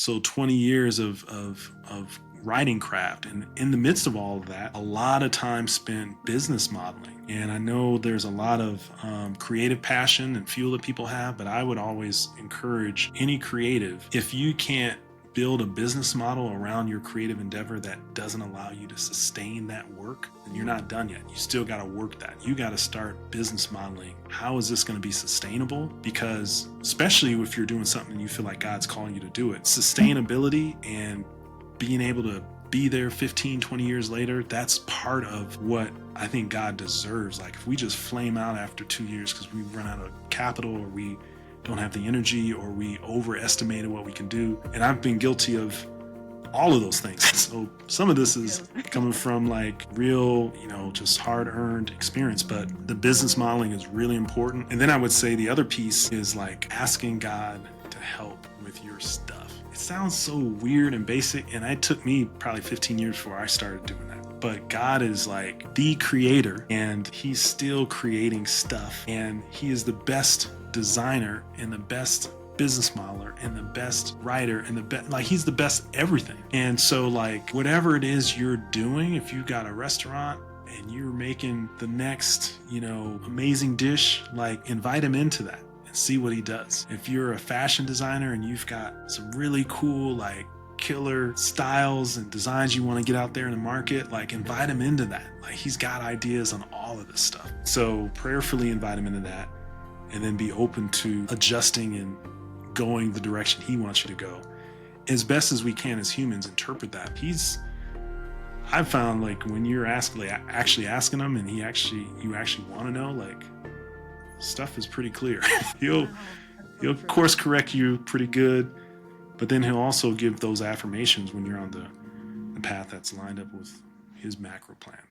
So 20 years of writing craft. And in the midst of all of that, a lot of time spent business modeling. And I know there's a lot of creative passion and fuel that people have, but I would always encourage any creative, if you can't build a business model around your creative endeavor that doesn't allow you to sustain that work, then you're not done yet. You still got to work that. You got to start business modeling. How is this going to be sustainable? Because especially if you're doing something and you feel like God's calling you to do it, sustainability and being able to be there 15, 20 years later, that's part of what I think God deserves. Like if we just flame out after 2 years because we run out of capital or we don't have the energy or we overestimated what we can do. And I've been guilty of all of those things. So some of this is coming from like real, just hard earned experience, but the business modeling is really important. And then I would say the other piece is like asking God to help with your stuff. It sounds so weird and basic. And it took me probably 15 years before I started doing that. But God is like the creator and he's still creating stuff. And he is the best designer and the best business modeler and the best writer and the best, like he's the best everything. And so like whatever it is you're doing, if you got a restaurant and you're making the next, amazing dish, like invite him into that and see what he does. If you're a fashion designer and you've got some really cool, like killer styles and designs you want to get out there in the market, like invite him into that. Like he's got ideas on all of this stuff. So prayerfully invite him into that. And then be open to adjusting and going the direction he wants you to go. As best as we can as humans, interpret that. I've found like when you're actually asking him and you actually want to know, like stuff is pretty clear. He'll course correct you pretty good, but then he'll also give those affirmations when you're on the path that's lined up with his macro plan.